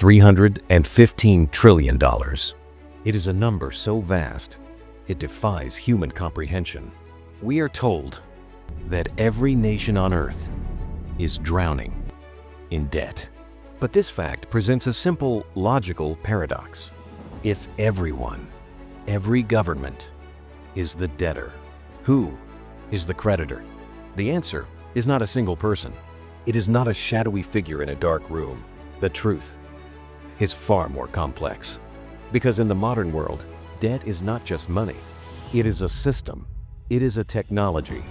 $315 trillion. It is a number so vast, it defies human comprehension. We are told that every nation on earth is drowning in debt. But this fact presents a simple, logical paradox. If everyone, every government, is the debtor, who is the creditor? The answer is not a single person. It is not a shadowy figure in a dark room. The truth is far more complex. Because in the modern world, debt is not just money. It is a system. It is a technology.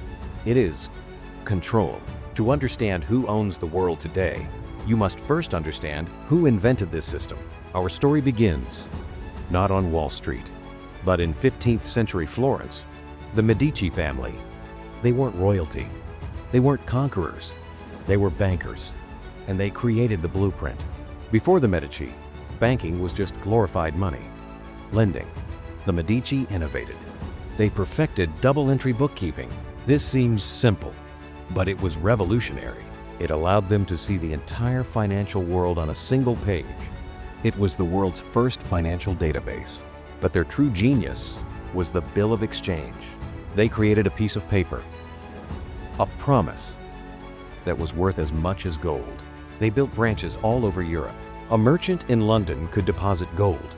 It is control. To understand who owns the world today, you must first understand who invented this system. Our story begins not on Wall Street, but in 15th century Florence. The Medici family. They weren't royalty. They weren't conquerors. They were bankers. And they created the blueprint. Before the Medici, banking was just glorified money. Lending. The Medici innovated. They perfected double-entry bookkeeping. This seems simple, but it was revolutionary. It allowed them to see the entire financial world on a single page. It was the world's first financial database. But their true genius was the bill of exchange. They created a piece of paper, a promise that was worth as much as gold. They built branches all over Europe. A merchant in London could deposit gold,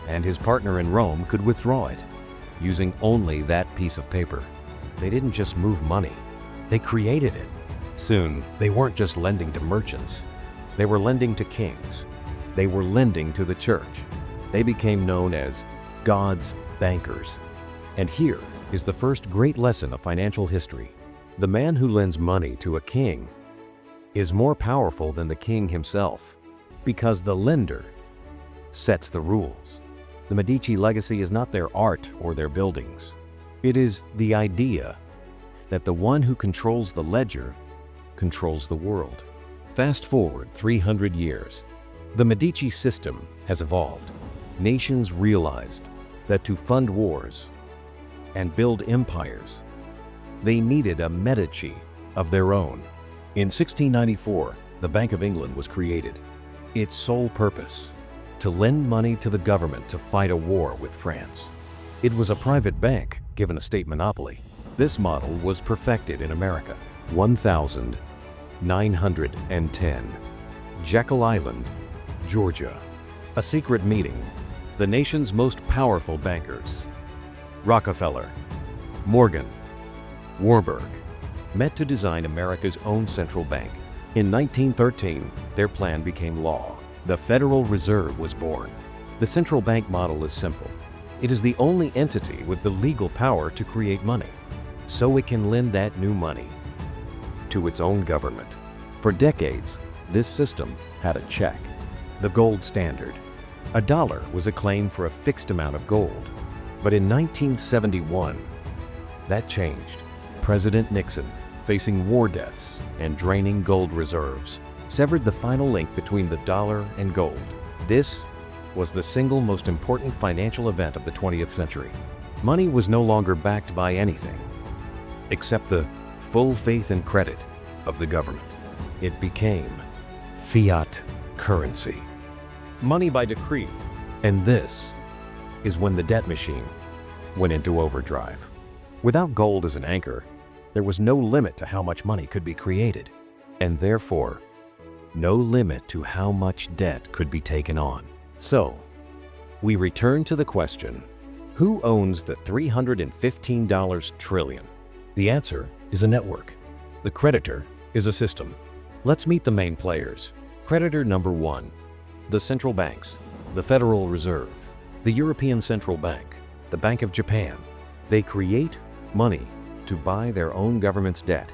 and his partner in Rome could withdraw it, using only that piece of paper. They didn't just move money, they created it. Soon, they weren't just lending to merchants, they were lending to kings. They were lending to the church. They became known as God's bankers. And here is the first great lesson of financial history. The man who lends money to a king is more powerful than the king himself, because the lender sets the rules. The Medici legacy is not their art or their buildings. It is the idea that the one who controls the ledger controls the world. Fast forward 300 years. The Medici system has evolved. Nations realized that to fund wars and build empires, they needed a Medici of their own. In 1694, the Bank of England was created. Its sole purpose, to lend money to the government to fight a war with France. It was a private bank given a state monopoly. This model was perfected in America. 1910, Jekyll Island, Georgia. A secret meeting. The nation's most powerful bankers, Rockefeller, Morgan, Warburg, met to design America's own central bank. In 1913, their plan became law. The Federal Reserve was born. The central bank model is simple. It is the only entity with the legal power to create money, so it can lend that new money to its own government. For decades, this system had a check, the gold standard. A dollar was a claim for a fixed amount of gold. But in 1971, that changed. President Nixon, facing war debts and draining gold reserves, severed the final link between the dollar and gold. This was the single most important financial event of the 20th century. Money was no longer backed by anything except the full faith and credit of the government. It became fiat currency. Money by decree. And this is when the debt machine went into overdrive. Without gold as an anchor, there was no limit to how much money could be created, and therefore, no limit to how much debt could be taken on. So, we return to the question, who owns the $315 trillion? The answer is a network. The creditor is a system. Let's meet the main players. Creditor number one, the central banks, the Federal Reserve, the European Central Bank, the Bank of Japan. They create money to buy their own government's debt.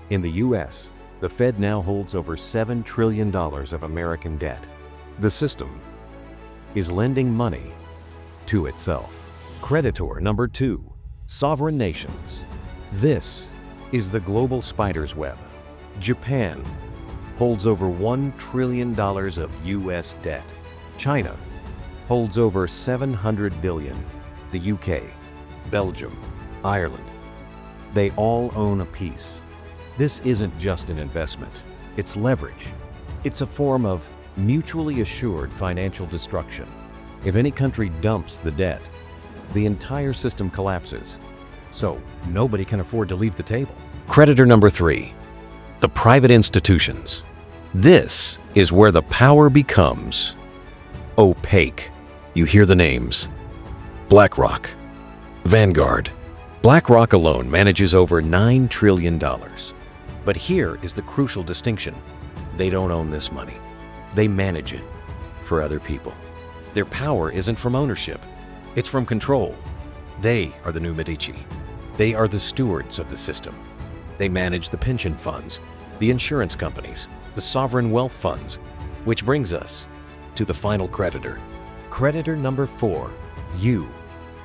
In the US, the Fed now holds over $7 trillion of American debt. The system is lending money to itself. Creditor number two, sovereign nations. This is the global spider's web. Japan holds over $1 trillion of US debt. China holds over $700 billion. The UK, Belgium, Ireland, they all own a piece. This isn't just an investment, it's leverage. It's a form of mutually assured financial destruction. If any country dumps the debt, the entire system collapses. So nobody can afford to leave the table. Creditor number 3, the private institutions. This is where the power becomes opaque. You hear the names: BlackRock, Vanguard. BlackRock alone manages over $9 trillion. But here is the crucial distinction. They don't own this money. They manage it for other people. Their power isn't from ownership. It's from control. They are the new Medici. They are the stewards of the system. They manage the pension funds, the insurance companies, the sovereign wealth funds, which brings us to the final creditor. Creditor number 4, you.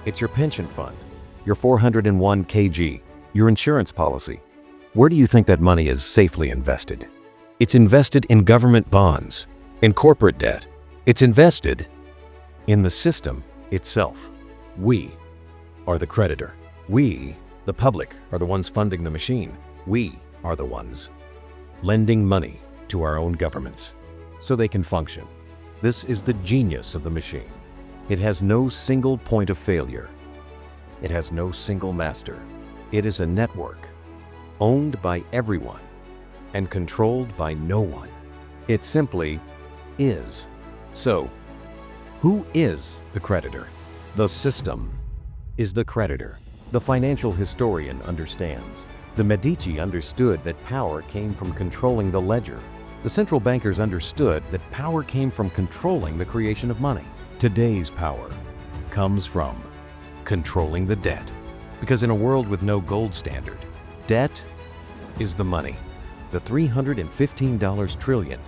It's your pension fund, your 401 kg, your insurance policy. Where do you think that money is safely invested? It's invested in government bonds, in corporate debt. It's invested in the system itself. We are the creditor. We, the public, are the ones funding the machine. We are the ones lending money to our own governments so they can function. This is the genius of the machine. It has no single point of failure. It has no single master. It is a network owned by everyone and controlled by no one. It simply is. So, who is the creditor? The system is the creditor. The financial historian understands. The Medici understood that power came from controlling the ledger. The central bankers understood that power came from controlling the creation of money. Today's power comes from controlling the debt. Because in a world with no gold standard, debt is the money. The $315 trillion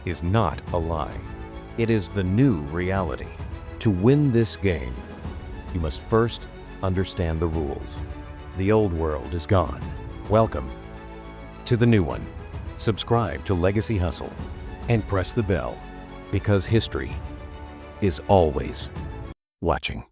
is not a lie. It is the new reality. To win this game, you must first understand the rules. The old world is gone. Welcome to the new one. Subscribe to Legacy Hustle and press the bell, because history is always watching.